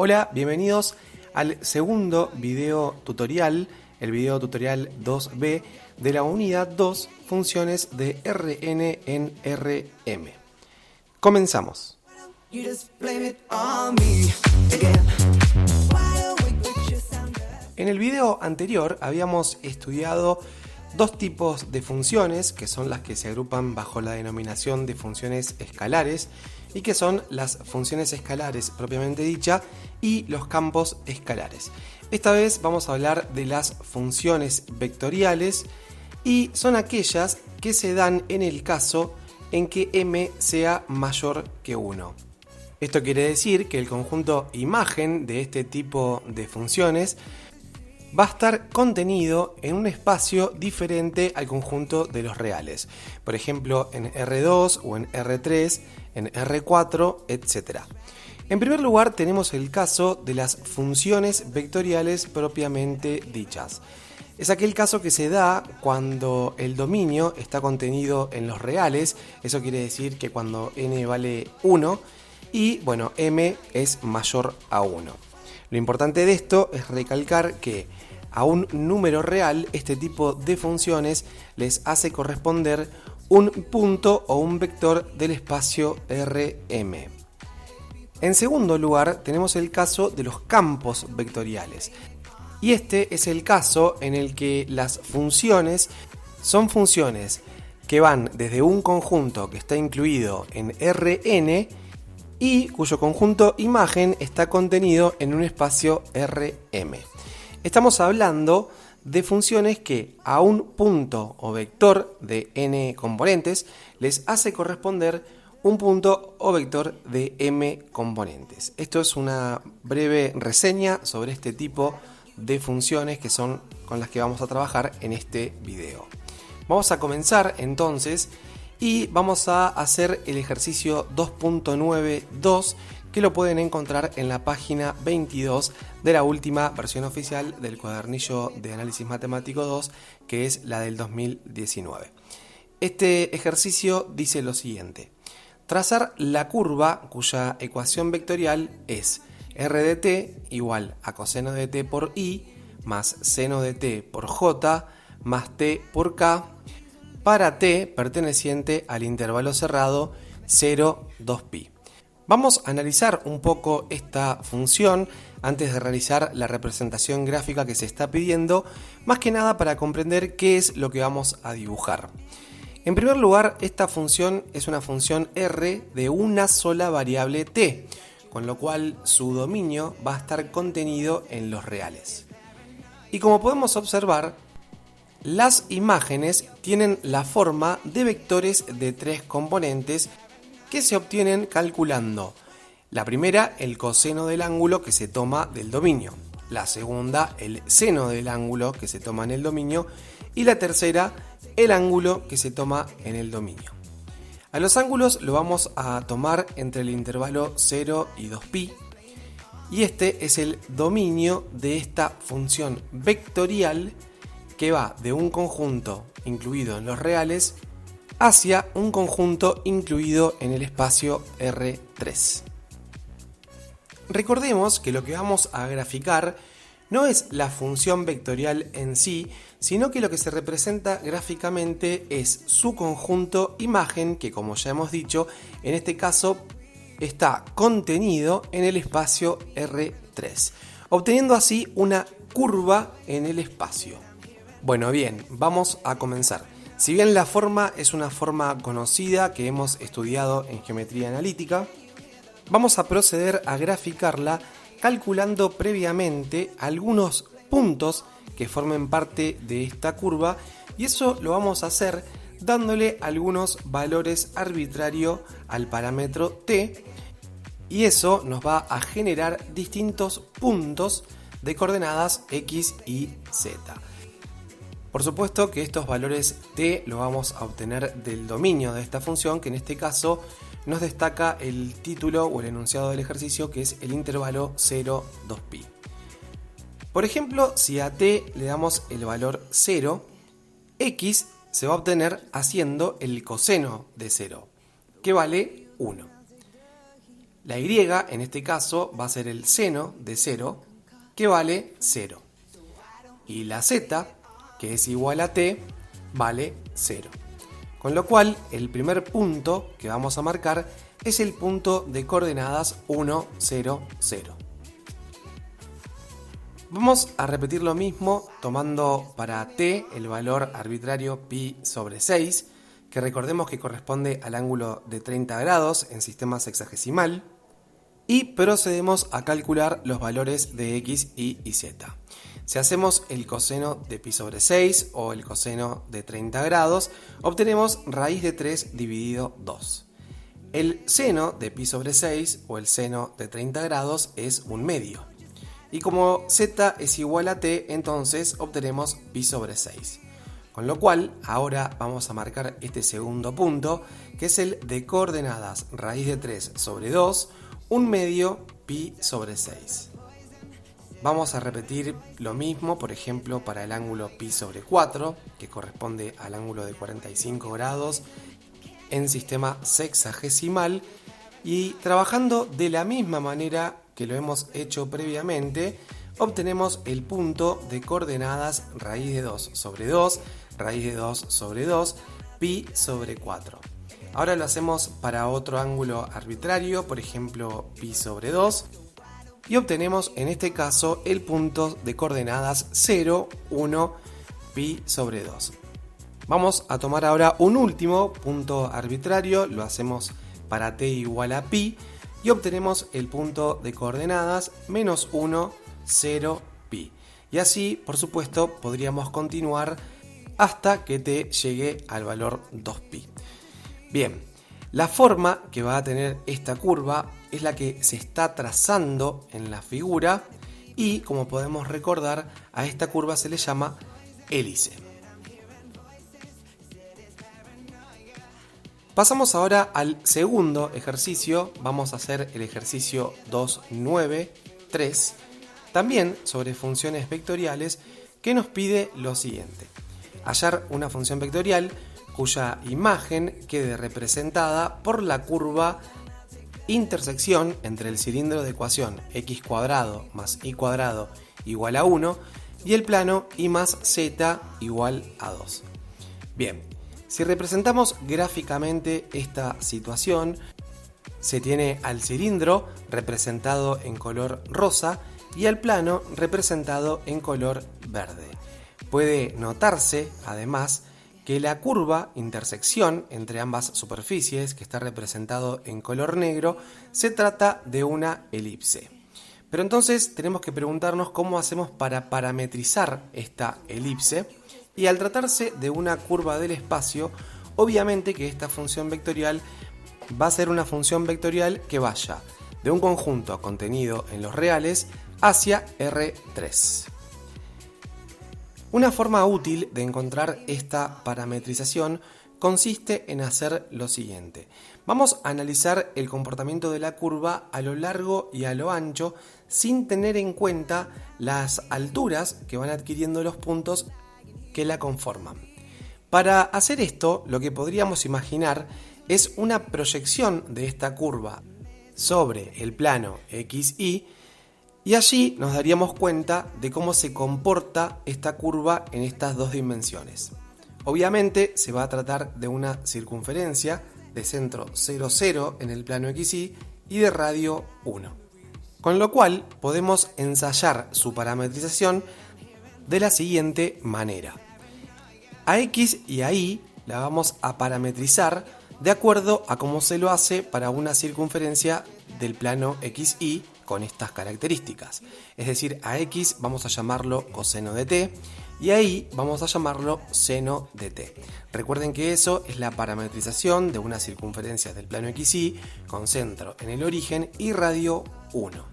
Hola, bienvenidos al segundo video tutorial, el video tutorial 2B de la unidad 2, funciones de Rn en Rm. Comenzamos. En el video anterior habíamos estudiado dos tipos de funciones, que son las que se agrupan bajo la denominación de funciones escalares, y que son las funciones escalares propiamente dicha y los campos escalares. Esta vez vamos a hablar de las funciones vectoriales y son aquellas que se dan en el caso en que m sea mayor que 1. Esto quiere decir que el conjunto imagen de este tipo de funciones va a estar contenido en un espacio diferente al conjunto de los reales. Por ejemplo, en R2 o en R3, en R4, etc. En primer lugar, tenemos el caso de las funciones vectoriales propiamente dichas. Es aquel caso que se da cuando el dominio está contenido en los reales. Eso quiere decir que cuando n vale 1 y, bueno, m es mayor a 1. Lo importante de esto es recalcar que a un número real este tipo de funciones les hace corresponder un punto o un vector del espacio Rm. En segundo lugar, tenemos el caso de los campos vectoriales. Y este es el caso en el que las funciones son funciones que van desde un conjunto que está incluido en Rn y cuyo conjunto imagen está contenido en un espacio Rm. Estamos hablando de funciones que a un punto o vector de n componentes les hace corresponder un punto o vector de m componentes. Esto es una breve reseña sobre este tipo de funciones que son con las que vamos a trabajar en este video. Vamos a comenzar entonces y vamos a hacer el ejercicio 2.9.2 que lo pueden encontrar en la página 22 de la última versión oficial del cuadernillo de análisis matemático 2, que es la del 2019. Este ejercicio dice lo siguiente: trazar la curva cuya ecuación vectorial es r de t igual a coseno de t por i más seno de t por j más t por k para t perteneciente al intervalo cerrado 0, 2pi. Vamos a analizar un poco esta función antes de realizar la representación gráfica que se está pidiendo, más que nada para comprender qué es lo que vamos a dibujar. En primer lugar, esta función es una función r de una sola variable t, con lo cual su dominio va a estar contenido en los reales. Y como podemos observar, las imágenes tienen la forma de vectores de tres componentes que se obtienen calculando la primera, el coseno del ángulo que se toma del dominio, la segunda, el seno del ángulo que se toma en el dominio y la tercera, el ángulo que se toma en el dominio. A los ángulos lo vamos a tomar entre el intervalo 0 y 2pi y este es el dominio de esta función vectorial que va de un conjunto incluido en los reales hacia un conjunto incluido en el espacio R3. Recordemos que lo que vamos a graficar no es la función vectorial en sí, sino que lo que se representa gráficamente es su conjunto imagen, que como ya hemos dicho, en este caso está contenido en el espacio R3, obteniendo así una curva en el espacio. Bueno, bien, vamos a comenzar. Si bien la forma es una forma conocida que hemos estudiado en geometría analítica, vamos a proceder a graficarla calculando previamente algunos puntos que formen parte de esta curva y eso lo vamos a hacer dándole algunos valores arbitrarios al parámetro t y eso nos va a generar distintos puntos de coordenadas x y z. Por supuesto que estos valores t lo vamos a obtener del dominio de esta función, que en este caso nos destaca el título o el enunciado del ejercicio, que es el intervalo 0, 2pi. Por ejemplo, si a t le damos el valor 0, x se va a obtener haciendo el coseno de 0, que vale 1. La y en este caso va a ser el seno de 0, que vale 0. Y la z, que es igual a t, vale 0. Con lo cual, el primer punto que vamos a marcar es el punto de coordenadas 1, 0, 0. Vamos a repetir lo mismo tomando para t el valor arbitrario pi sobre 6, que recordemos que corresponde al ángulo de 30 grados en sistema sexagesimal, y procedemos a calcular los valores de x, y z. Si hacemos el coseno de pi sobre 6 o el coseno de 30 grados, obtenemos raíz de 3 dividido 2. El seno de pi sobre 6 o el seno de 30 grados es 1/2. Y como z es igual a t, entonces obtenemos pi sobre 6. Con lo cual, ahora vamos a marcar este segundo punto, que es el de coordenadas raíz de 3 sobre 2, 1/2 pi sobre 6. Vamos a repetir lo mismo, por ejemplo, para el ángulo pi sobre 4, que corresponde al ángulo de 45 grados en sistema sexagesimal, y trabajando de la misma manera que lo hemos hecho previamente, obtenemos el punto de coordenadas raíz de 2 sobre 2, raíz de 2 sobre 2, pi sobre 4. Ahora lo hacemos para otro ángulo arbitrario, por ejemplo pi sobre 2, y obtenemos en este caso el punto de coordenadas 0, 1, pi sobre 2. Vamos a tomar ahora un último punto arbitrario, lo hacemos para t igual a pi, y obtenemos el punto de coordenadas menos 1, 0, pi. Y así, por supuesto, podríamos continuar hasta que t llegue al valor 2pi. Bien, la forma que va a tener esta curva es la que se está trazando en la figura, y como podemos recordar, a esta curva se le llama hélice. Pasamos ahora al segundo ejercicio. Vamos a hacer el ejercicio 2.9.3, también sobre funciones vectoriales, que nos pide lo siguiente: hallar una función vectorial cuya imagen quede representada por la curva intersección entre el cilindro de ecuación x cuadrado más y cuadrado igual a 1 y el plano y más z igual a 2. Bien, si representamos gráficamente esta situación, se tiene al cilindro representado en color rosa y al plano representado en color verde. Puede notarse, además, que la curva intersección entre ambas superficies, que está representado en color negro, se trata de una elipse. Pero entonces tenemos que preguntarnos cómo hacemos para parametrizar esta elipse, y al tratarse de una curva del espacio, obviamente que esta función vectorial va a ser una función vectorial que vaya de un conjunto contenido en los reales hacia R3. Una forma útil de encontrar esta parametrización consiste en hacer lo siguiente. Vamos a analizar el comportamiento de la curva a lo largo y a lo ancho sin tener en cuenta las alturas que van adquiriendo los puntos que la conforman. Para hacer esto, lo que podríamos imaginar es una proyección de esta curva sobre el plano XY, y allí nos daríamos cuenta de cómo se comporta esta curva en estas dos dimensiones. Obviamente se va a tratar de una circunferencia de centro 0, 0 en el plano XY y de radio 1. Con lo cual podemos ensayar su parametrización de la siguiente manera. A X y a Y la vamos a parametrizar de acuerdo a cómo se lo hace para una circunferencia del plano XY con estas características. Es decir, a X vamos a llamarlo coseno de t y a Y vamos a llamarlo seno de t. Recuerden que eso es la parametrización de una circunferencia del plano XY con centro en el origen y radio 1.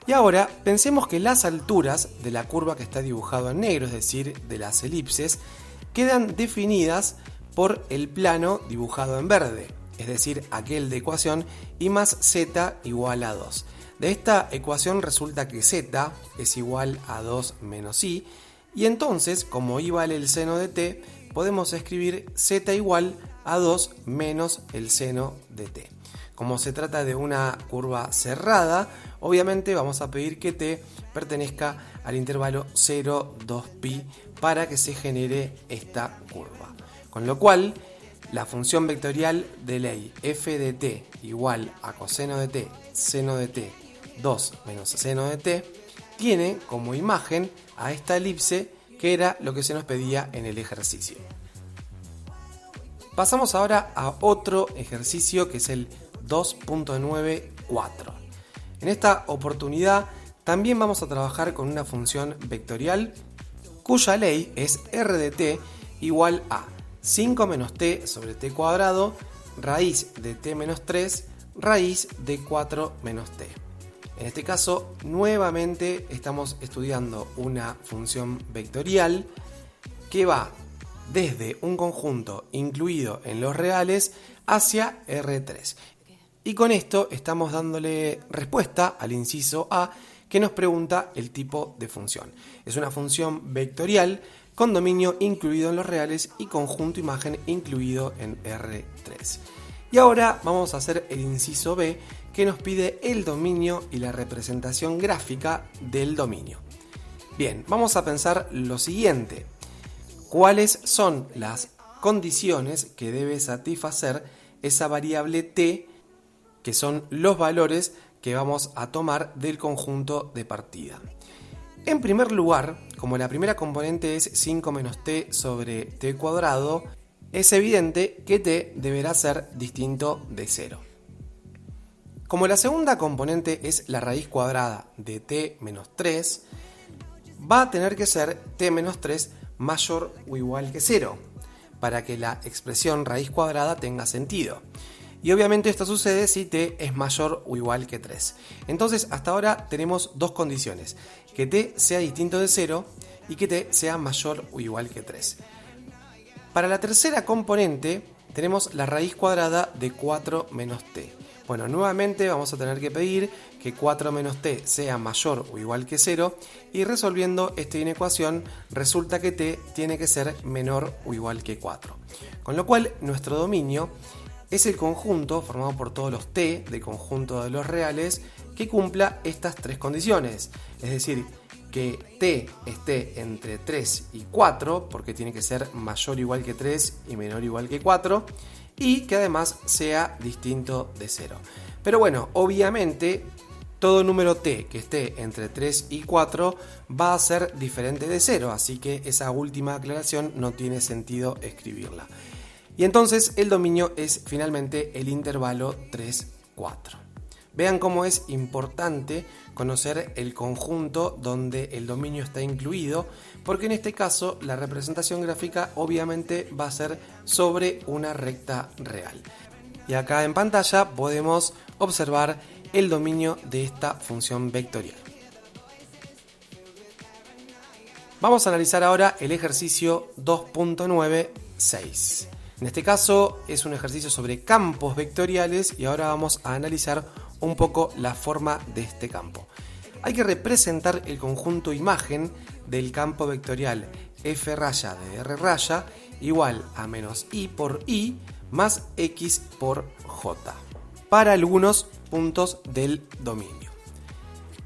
Y ahora pensemos que las alturas de la curva que está dibujado en negro, es decir, de las elipses, quedan definidas por el plano dibujado en verde, es decir, aquel de ecuación y más z igual a 2. De esta ecuación resulta que z es igual a 2 menos y entonces, como y vale el seno de t, podemos escribir z igual a 2 menos el seno de t. Como se trata de una curva cerrada, obviamente vamos a pedir que t pertenezca al intervalo 0, 2pi para que se genere esta curva. Con lo cual, la función vectorial de ley f de t igual a coseno de t, seno de t, 2 menos seno de t, tiene como imagen a esta elipse que era lo que se nos pedía en el ejercicio. Pasamos ahora a otro ejercicio que es el 2.9.4. En esta oportunidad también vamos a trabajar con una función vectorial cuya ley es r de t igual a 5 menos t sobre t cuadrado, raíz de t menos 3, raíz de 4 menos t. En este caso, nuevamente estamos estudiando una función vectorial que va desde un conjunto incluido en los reales hacia R3. Y con esto estamos dándole respuesta al inciso A que nos pregunta el tipo de función. Es una función vectorial con dominio incluido en los reales y conjunto imagen incluido en R3. Y ahora vamos a hacer el inciso B que nos pide el dominio y la representación gráfica del dominio. Bien, vamos a pensar lo siguiente. ¿Cuáles son las condiciones que debe satisfacer esa variable t, que son los valores que vamos a tomar del conjunto de partida? En primer lugar, como la primera componente es 5 menos t sobre t cuadrado, es evidente que t deberá ser distinto de 0. Como la segunda componente es la raíz cuadrada de t menos 3, va a tener que ser t menos 3 mayor o igual que 0, para que la expresión raíz cuadrada tenga sentido. Y obviamente esto sucede si t es mayor o igual que 3. Entonces hasta ahora tenemos dos condiciones, que t sea distinto de 0 y que t sea mayor o igual que 3. Para la tercera componente tenemos la raíz cuadrada de 4 menos t. Bueno, nuevamente vamos a tener que pedir que 4 menos t sea mayor o igual que 0 y resolviendo esta inecuación resulta que t tiene que ser menor o igual que 4. Con lo cual nuestro dominio es el conjunto formado por todos los t del conjunto de los reales que cumpla estas tres condiciones. Es decir, que t esté entre 3 y 4, porque tiene que ser mayor o igual que 3 y menor o igual que 4, y que además sea distinto de 0. Pero bueno, obviamente todo número t que esté entre 3 y 4 va a ser diferente de 0, así que esa última aclaración no tiene sentido escribirla. Y entonces el dominio es finalmente el intervalo 3, 4. Vean cómo es importante conocer el conjunto donde el dominio está incluido, porque en este caso la representación gráfica obviamente va a ser sobre una recta real. Y acá en pantalla podemos observar el dominio de esta función vectorial. Vamos a analizar ahora el ejercicio 2.9.6. En este caso es un ejercicio sobre campos vectoriales y ahora vamos a analizar un poco la forma de este campo. Hay que representar el conjunto imagen del campo vectorial f raya de r raya igual a menos i por i más x por j para algunos puntos del dominio.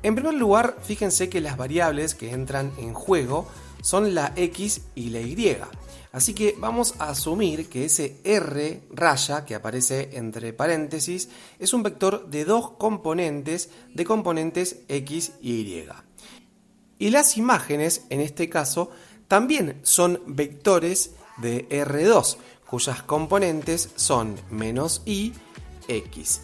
En primer lugar, fíjense que las variables que entran en juego son la x y la y. Así que vamos a asumir que ese r raya que aparece entre paréntesis es un vector de dos componentes de componentes x y y. Y las imágenes, en este caso, también son vectores de R2, cuyas componentes son menos i, x.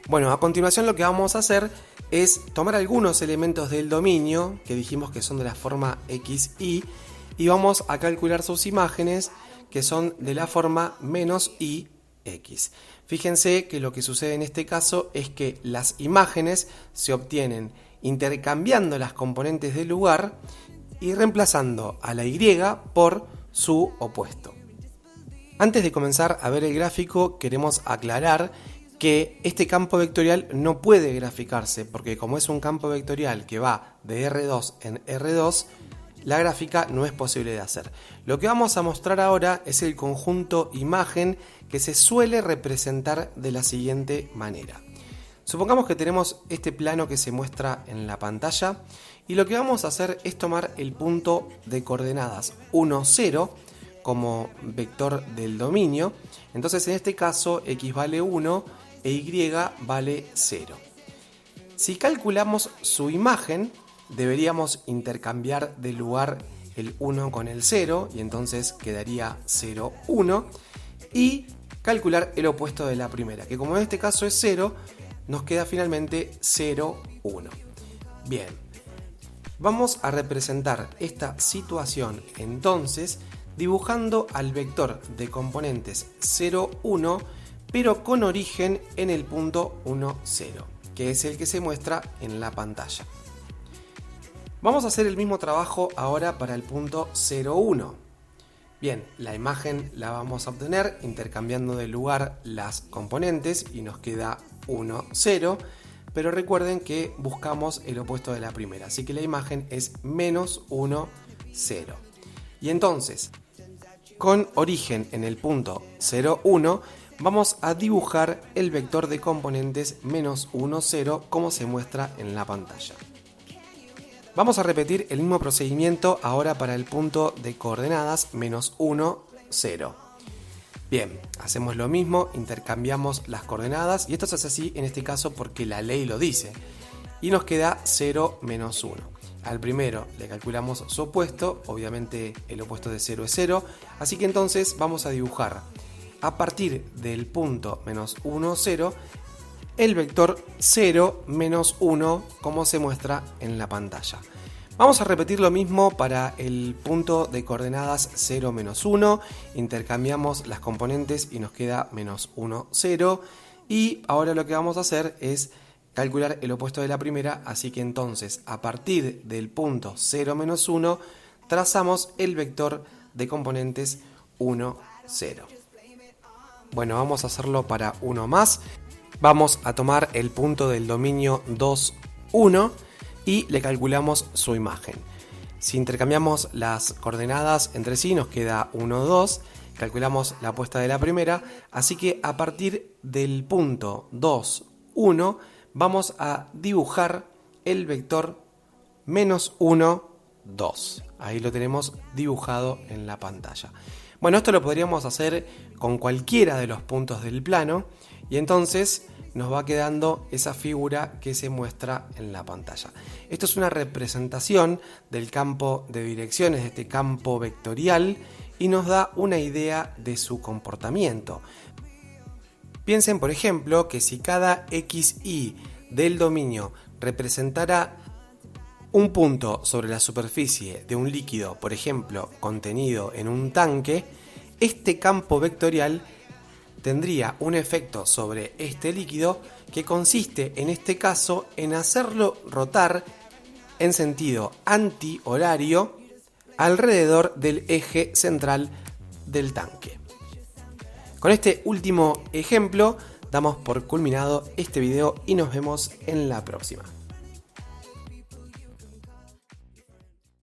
Bueno, a continuación lo que vamos a hacer es tomar algunos elementos del dominio, que dijimos que son de la forma x, y vamos a calcular sus imágenes, que son de la forma menos i, x. Fíjense que lo que sucede en este caso es que las imágenes se obtienen intercambiando las componentes del lugar y reemplazando a la y por su opuesto. Antes de comenzar a ver el gráfico, queremos aclarar que este campo vectorial no puede graficarse, porque como es un campo vectorial que va de R2 en R2, la gráfica no es posible de hacer. Lo que vamos a mostrar ahora es el conjunto imagen que se suele representar de la siguiente manera. Supongamos que tenemos este plano que se muestra en la pantalla y lo que vamos a hacer es tomar el punto de coordenadas 1, 0 como vector del dominio. Entonces en este caso x vale 1 e y vale 0. Si calculamos su imagen, deberíamos intercambiar de lugar el 1 con el 0 y entonces quedaría 0, 1 y calcular el opuesto de la primera, que como en este caso es 0, nos queda finalmente 0, 1. Bien, vamos a representar esta situación entonces dibujando al vector de componentes 0, 1, pero con origen en el punto 1, 0, que es el que se muestra en la pantalla. Vamos a hacer el mismo trabajo ahora para el punto 0, 1. Bien, la imagen la vamos a obtener intercambiando de lugar las componentes y nos queda 1, 0, pero recuerden que buscamos el opuesto de la primera, así que la imagen es menos 1, 0. Y entonces, con origen en el punto 0, 1, vamos a dibujar el vector de componentes menos 1, 0 como se muestra en la pantalla. Vamos a repetir el mismo procedimiento ahora para el punto de coordenadas menos 1, 0. Bien, hacemos lo mismo, intercambiamos las coordenadas y esto se hace así en este caso porque la ley lo dice. Y nos queda 0, menos 1. Al primero le calculamos su opuesto, obviamente el opuesto de 0 es 0, así que entonces vamos a dibujar a partir del punto menos 1, 0, el vector 0, menos 1 como se muestra en la pantalla. Vamos a repetir lo mismo para el punto de coordenadas 0, menos 1, intercambiamos las componentes y nos queda menos 1, 0 y ahora lo que vamos a hacer es calcular el opuesto de la primera, así que entonces a partir del punto 0, menos 1 trazamos el vector de componentes 1, 0. Bueno, vamos a hacerlo para uno más. Vamos a tomar el punto del dominio 2, 1 y le calculamos su imagen. Si intercambiamos las coordenadas entre sí nos queda 1, 2, calculamos la opuesta de la primera, así que a partir del punto 2, 1 vamos a dibujar el vector menos 1, 2. Ahí lo tenemos dibujado en la pantalla. Bueno, esto lo podríamos hacer con cualquiera de los puntos del plano y entonces nos va quedando esa figura que se muestra en la pantalla. Esto es una representación del campo de direcciones, de este campo vectorial, y nos da una idea de su comportamiento. Piensen, por ejemplo, que si cada xy del dominio representara un punto sobre la superficie de un líquido, por ejemplo, contenido en un tanque, este campo vectorial tendría un efecto sobre este líquido que consiste en este caso en hacerlo rotar en sentido antihorario alrededor del eje central del tanque. Con este último ejemplo damos por culminado este video y nos vemos en la próxima.